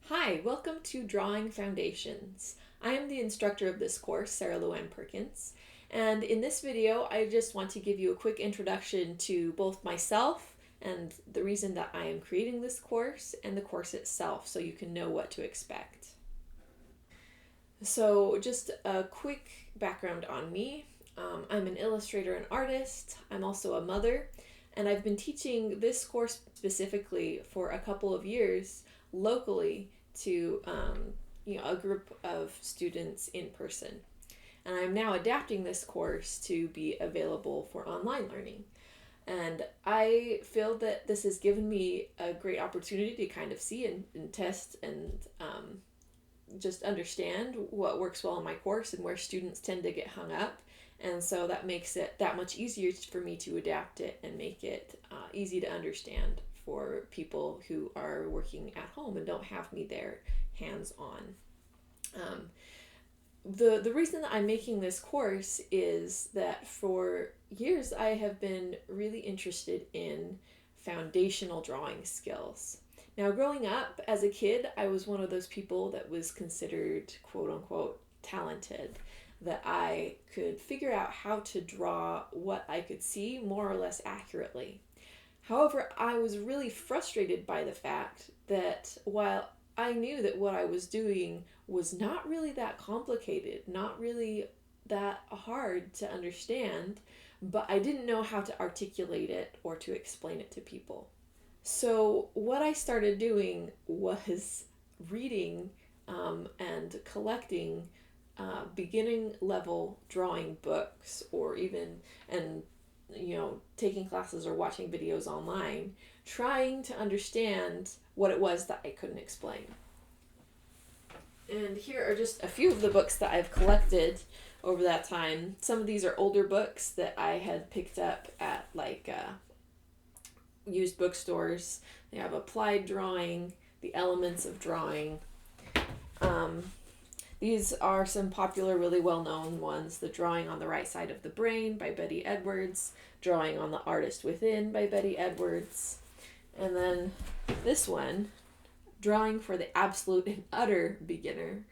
Hi, welcome to Drawing Foundations. I am the instructor of this course, Sarah Luann Perkins, and in this video I just want to give you a quick introduction to both myself and the reason that I am creating this course and the course itself so you can know what to expect. So just a quick background on me. I'm an illustrator and artist. I'm also a mother, and I've been teaching this course specifically for a couple of years locally to a group of students in person. And I'm now adapting this course to be available for online learning. And I feel that this has given me a great opportunity to kind of see and test and just understand what works well in my course and where students tend to get hung up. And so that makes it that much easier for me to adapt it and make it easy to understand for people who are working at home and don't have me there hands-on. The reason that I'm making this course is that for years I have been really interested in foundational drawing skills. Now, growing up as a kid, I was one of those people that was considered quote unquote talented, that I could figure out how to draw what I could see more or less accurately. However, I was really frustrated by the fact that while I knew that what I was doing was not really that complicated, not really that hard to understand, but I didn't know how to articulate it or to explain it to people. So, what I started doing was reading and collecting beginning level drawing books, or even, and taking classes or watching videos online, trying to understand what it was that I couldn't explain. And here are just a few of the books that I've collected over that time. Some of these are older books that I had picked up at used bookstores. They have Applied Drawing, The Elements of Drawing. These are some popular, really well-known ones. The Drawing on the Right Side of the Brain by Betty Edwards, Drawing on the Artist Within by Betty Edwards, and then this one, Drawing for the Absolute and Utter Beginner,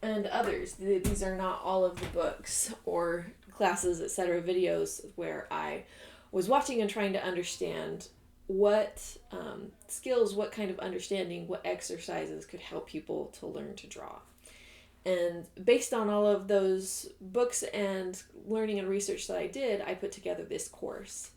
and others. These are not all of the books or classes, etc., videos where I was watching and trying to understand what skills, what kind of understanding, what exercises could help people to learn to draw. And based on all of those books and learning and research that I did, I put together this course.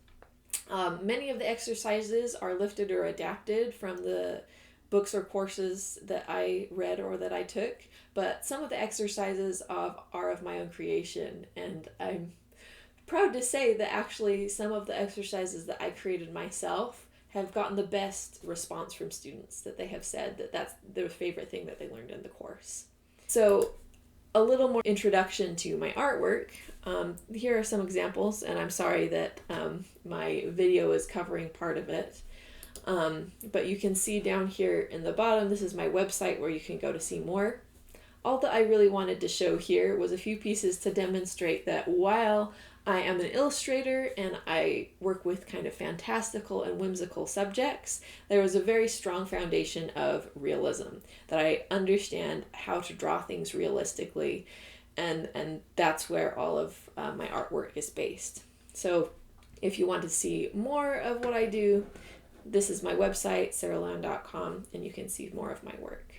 Many of the exercises are lifted or adapted from the books or courses that I read or that I took, but some of the exercises are of my own creation, and I'm proud to say that actually some of the exercises that I created myself have gotten the best response from students, that they have said that that's their favorite thing that they learned in the course. So, a little more introduction to my artwork. Here are some examples, and I'm sorry that my video is covering part of it. But you can see down here in the bottom, this is my website where you can go to see more. All that I really wanted to show here was a few pieces to demonstrate that while I am an illustrator and I work with kind of fantastical and whimsical subjects, there is a very strong foundation of realism, that I understand how to draw things realistically, and that's where all of my artwork is based. So if you want to see more of what I do, this is my website, sarahluann.com, and you can see more of my work.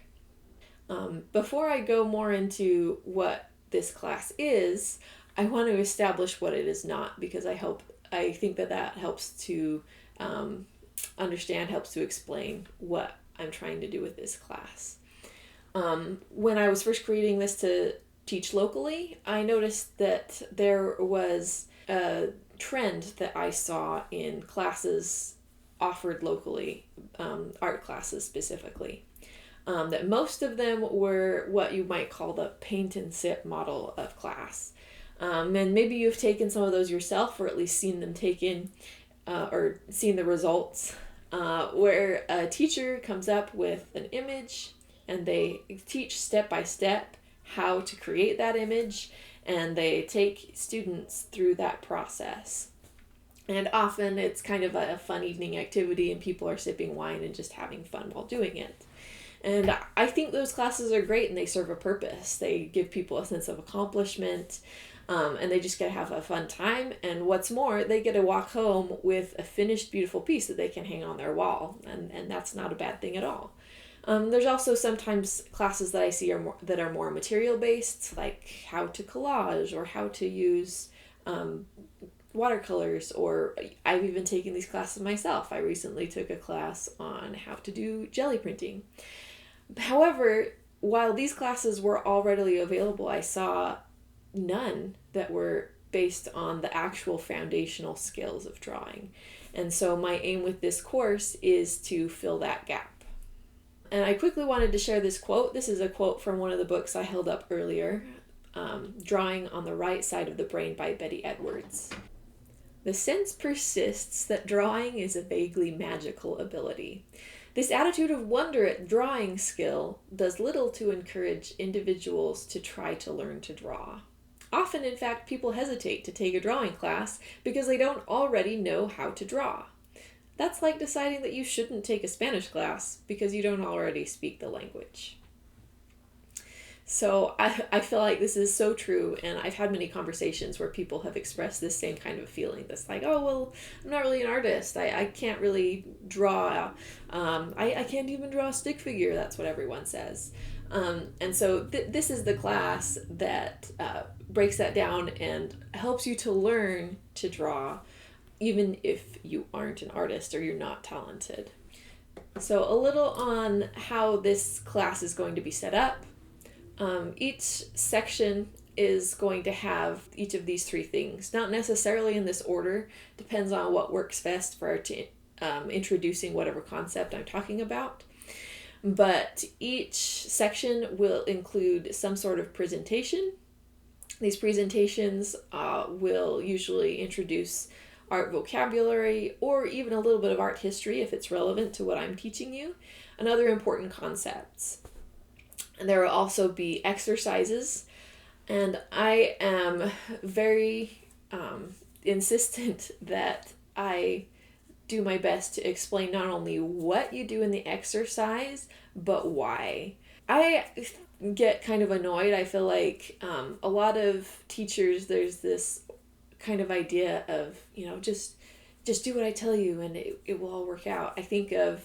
Before I go more into what this class is, I want to establish what it is not, because I think that helps to understand, helps to explain what I'm trying to do with this class. When I was first creating this to teach locally, I noticed that there was a trend that I saw in classes offered locally, art classes specifically. That most of them were what you might call the paint and sip model of class. And maybe you've taken some of those yourself, or at least seen them taken, or seen the results, where a teacher comes up with an image and they teach step by step how to create that image, and they take students through that process. And often it's kind of a fun evening activity, and people are sipping wine and just having fun while doing it. And I think those classes are great and they serve a purpose. They give people a sense of accomplishment, and they just get to have a fun time. And what's more, they get to walk home with a finished, beautiful piece that they can hang on their wall. And that's not a bad thing at all. There's also sometimes classes that I see that are more material based, like how to collage or how to use watercolors, or I've even taken these classes myself. I recently took a class on how to do jelly printing. However, while these classes were all readily available, I saw none that were based on the actual foundational skills of drawing. And so my aim with this course is to fill that gap. And I quickly wanted to share this quote. This is a quote from one of the books I held up earlier, Drawing on the Right Side of the Brain by Betty Edwards. The sense persists that drawing is a vaguely magical ability. This attitude of wonder at drawing skill does little to encourage individuals to try to learn to draw. Often, in fact, people hesitate to take a drawing class because they don't already know how to draw. That's like deciding that you shouldn't take a Spanish class because you don't already speak the language. So I feel like this is so true, and I've had many conversations where people have expressed this same kind of feeling. That's like, oh, well, I'm not really an artist. I can't really draw. I can't even draw a stick figure. That's what everyone says. And so this is the class that breaks that down and helps you to learn to draw, even if you aren't an artist or you're not talented. So a little on how this class is going to be set up. Each section is going to have each of these three things, not necessarily in this order, depends on what works best for introducing whatever concept I'm talking about. But each section will include some sort of presentation. These presentations will usually introduce art vocabulary or even a little bit of art history if it's relevant to what I'm teaching you, and other important concepts. And there will also be exercises, and I am very insistent that I do my best to explain not only what you do in the exercise, but why. I get kind of annoyed. I feel like a lot of teachers, there's this kind of idea of, just do what I tell you and it will all work out. I think of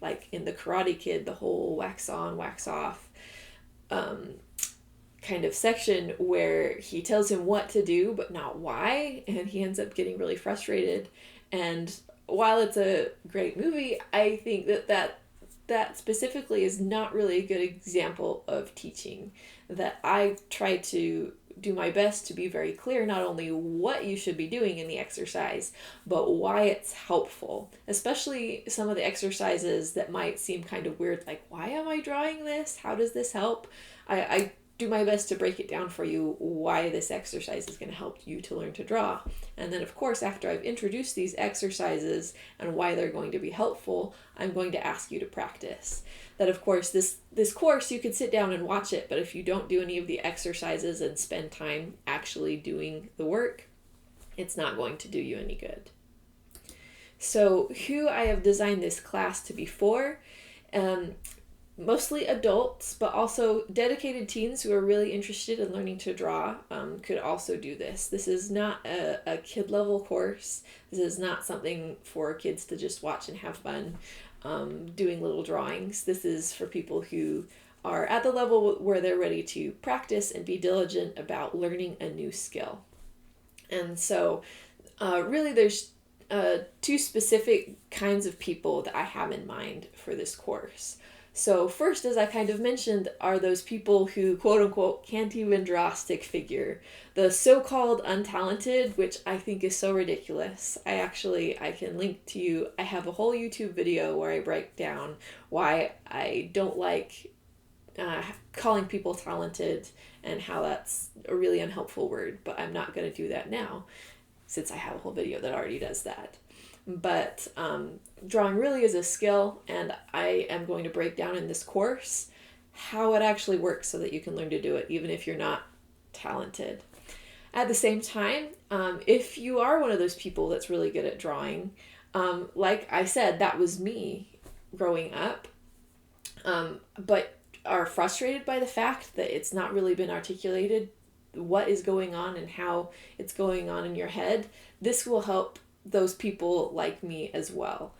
like in the Karate Kid, the whole wax on, wax off kind of section where he tells him what to do, but not why, and he ends up getting really frustrated. And while it's a great movie, I think that specifically is not really a good example of teaching. That I try to do my best to be very clear, not only what you should be doing in the exercise, but why it's helpful. Especially some of the exercises that might seem kind of weird, like, why am I drawing this? How does this help? I do my best to break it down for you why this exercise is going to help you to learn to draw. And then, of course, after I've introduced these exercises and why they're going to be helpful, I'm going to ask you to practice. That, of course, this course, you could sit down and watch it, but if you don't do any of the exercises and spend time actually doing the work, it's not going to do you any good. So who I have designed this class to be for, mostly adults, but also dedicated teens who are really interested in learning to draw could also do this. This is not a kid level course. This is not something for kids to just watch and have fun doing little drawings. This is for people who are at the level where they're ready to practice and be diligent about learning a new skill. And so really there's two specific kinds of people that I have in mind for this course. So first, as I kind of mentioned, are those people who, quote unquote, can't even draw a stick figure. The so-called untalented, which I think is so ridiculous. I can link to you. I have a whole YouTube video where I break down why I don't like calling people talented and how that's a really unhelpful word, but I'm not going to do that now since I have a whole video that already does that. But drawing really is a skill, and I am going to break down in this course how it actually works so that you can learn to do it even if you're not talented. At the same time, if you are one of those people that's really good at drawing, like I said, that was me growing up. but are frustrated by the fact that it's not really been articulated what is going on and how it's going on in your head, this will help those people like me as well.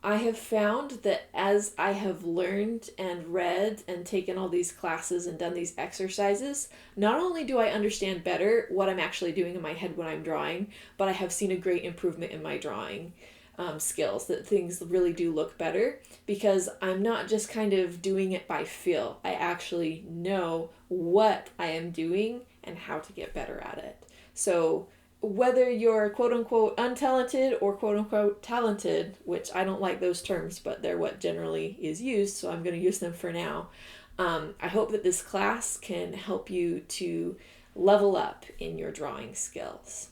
I have found that as I have learned and read and taken all these classes and done these exercises, not only do I understand better what I'm actually doing in my head when I'm drawing, but I have seen a great improvement in my drawing skills, that things really do look better because I'm not just kind of doing it by feel. I actually know what I am doing and how to get better at it. So whether you're quote unquote untalented or quote unquote talented, which I don't like those terms, but they're what generally is used, so I'm going to use them for now. I hope that this class can help you to level up in your drawing skills.